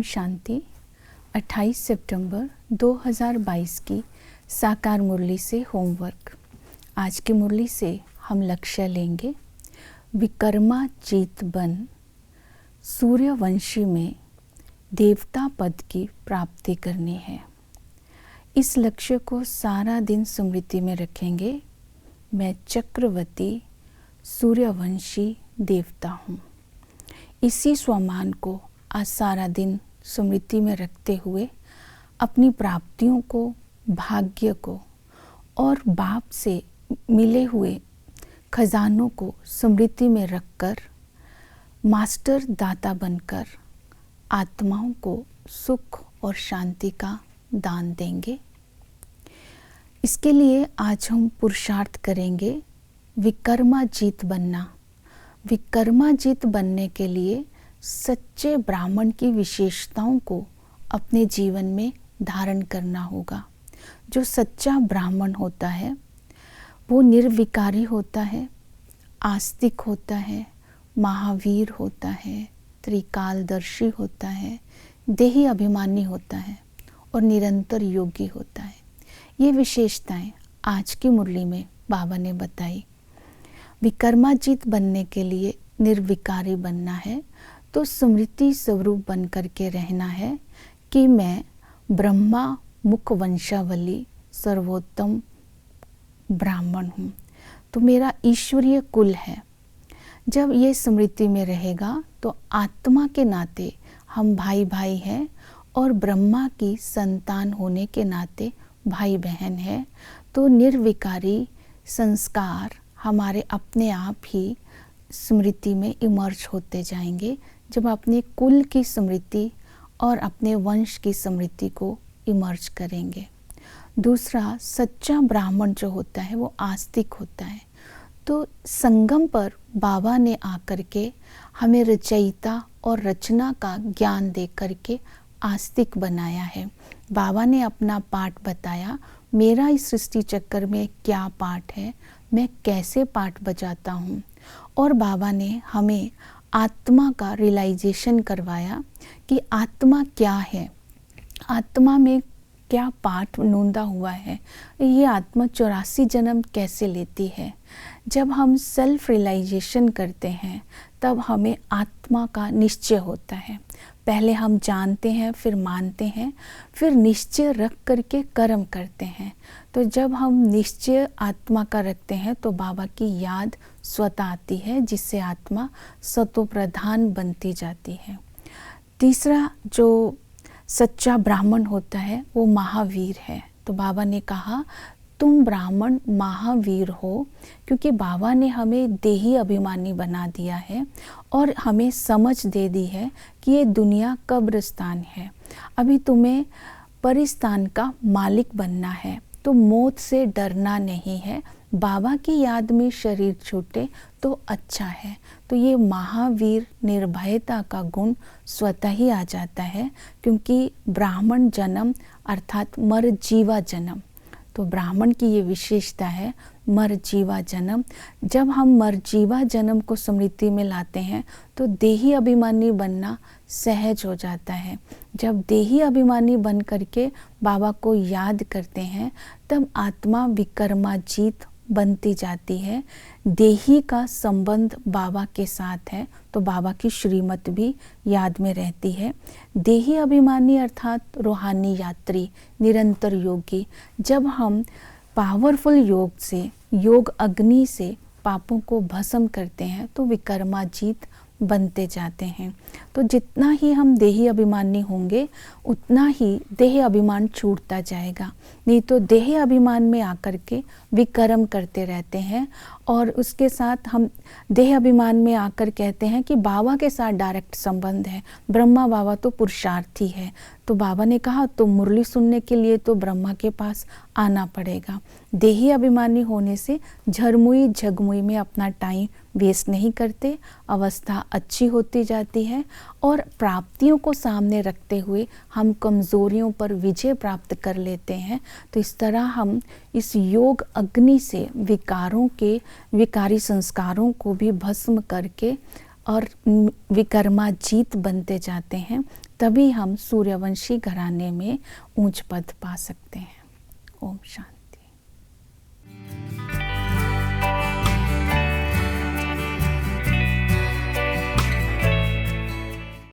शांति। 28 सितंबर 2022 की साकार मुरली से होमवर्क। आज की मुरली से हम लक्ष्य लेंगे विकर्माजीत बन सूर्यवंशी में देवता पद की प्राप्ति करनी है। इस लक्ष्य को सारा दिन स्मृति में रखेंगे। मैं चक्रवर्ती सूर्यवंशी देवता हूँ। इसी स्वमान को आज सारा दिन स्मृति में रखते हुए अपनी प्राप्तियों को, भाग्य को और बाप से मिले हुए खजानों को स्मृति में रखकर मास्टर दाता बनकर आत्माओं को सुख और शांति का दान देंगे। इसके लिए आज हम पुरुषार्थ करेंगे विकर्माजीत बनना। विकर्माजीत बनने के लिए सच्चे ब्राह्मण की विशेषताओं को अपने जीवन में धारण करना होगा। जो सच्चा ब्राह्मण होता है वो निर्विकारी होता है, आस्तिक होता है, महावीर होता है, त्रिकालदर्शी होता है, देही अभिमानी होता है और निरंतर योगी होता है। ये विशेषताएं आज की मुरली में बाबा ने बताई। विकर्माजीत बनने के लिए निर्विकारी बनना है तो स्मृति स्वरूप बन करके रहना है कि मैं ब्रह्मा मुख वंशावली सर्वोत्तम ब्राह्मण हूँ, तो मेरा ईश्वरीय कुल है। जब ये स्मृति में रहेगा तो आत्मा के नाते हम भाई भाई हैं और ब्रह्मा की संतान होने के नाते भाई बहन हैं। तो निर्विकारी संस्कार हमारे अपने आप ही स्मृति में इमर्ज होते जाएंगे जब अपने कुल की स्मृति और अपने वंश की स्मृति को इमर्ज करेंगे। दूसरा, सच्चा ब्राह्मण जो होता है वो आस्तिक होता है। तो संगम पर बाबा ने आकर के हमें रचयिता और रचना का ज्ञान दे करके आस्तिक बनाया है। बाबा ने अपना पाठ बताया, मेरा इस सृष्टि चक्कर में क्या पाठ है, मैं कैसे पाठ बजाता हूँ। और बाबा ने हमें आत्मा का रियलाइजेशन करवाया कि आत्मा क्या है, आत्मा में क्या पाठ नूंदा हुआ है, ये आत्मा 84 जन्म कैसे लेती है। जब हम सेल्फ रियलाइजेशन करते हैं तब हमें आत्मा का निश्चय होता है। पहले हम जानते हैं, फिर मानते हैं, फिर निश्चय रख करके कर्म करते हैं। तो जब हम निश्चय आत्मा का रखते हैं तो बाबा की याद स्वतः आती है, जिससे आत्मा सतो प्रधान बनती जाती है। तीसरा, जो सच्चा ब्राह्मण होता है वो महावीर है। तो बाबा ने कहा तुम ब्राह्मण महावीर हो, क्योंकि बाबा ने हमें देही अभिमानी बना दिया है और हमें समझ दे दी है कि ये दुनिया कब्रिस्तान है। अभी तुम्हें परिस्तान का मालिक बनना है, तो मौत से डरना नहीं है। बाबा की याद में शरीर छूटे तो अच्छा है। तो ये महावीर निर्भयता का गुण स्वतः ही आ जाता है, क्योंकि ब्राह्मण जन्म अर्थात मर जीवा जन्म। तो ब्राह्मण की ये विशेषता है, मर जीवा जन्म। जब हम मर जीवा जन्म को स्मृति में लाते हैं तो देही अभिमानी बनना सहज हो जाता है। जब देही अभिमानी बन करके बाबा को याद करते हैं तब आत्मा विकर्माजीत बनती जाती है। देही का संबंध बाबा के साथ है तो बाबा की श्रीमत भी याद में रहती है। देही अभिमानी अर्थात रूहानी यात्री, निरंतर योगी। जब हम पावरफुल योग से, योग अग्नि से पापों को भस्म करते हैं तो विकर्माजीत बनते जाते हैं। तो जितना ही हम देही अभिमानी होंगे उतना ही देह अभिमान छूटता जाएगा। नहीं तो देह अभिमान में आकर के विकर्म करते रहते हैं और उसके साथ हम देह अभिमान में आकर कहते हैं कि बाबा के साथ डायरेक्ट संबंध है, ब्रह्मा बाबा तो पुरुषार्थी है। तो बाबा ने कहा तो मुरली सुनने के लिए तो ब्रह्मा के पास आना पड़ेगा। देही अभिमानी होने से झरमुई झगमुई में अपना टाइम वेस्ट नहीं करते, अवस्था अच्छी होती जाती है और प्राप्तियों को सामने रखते हुए हम कमज़ोरियों पर विजय प्राप्त कर लेते हैं। तो इस तरह हम इस योग अग्नि से विकारों के, विकारी संस्कारों को भी भस्म करके और विक्रमाजीत बनते जाते हैं, तभी हम सूर्यवंशी घराने में ऊंच पद पा सकते हैं। ओम शांति।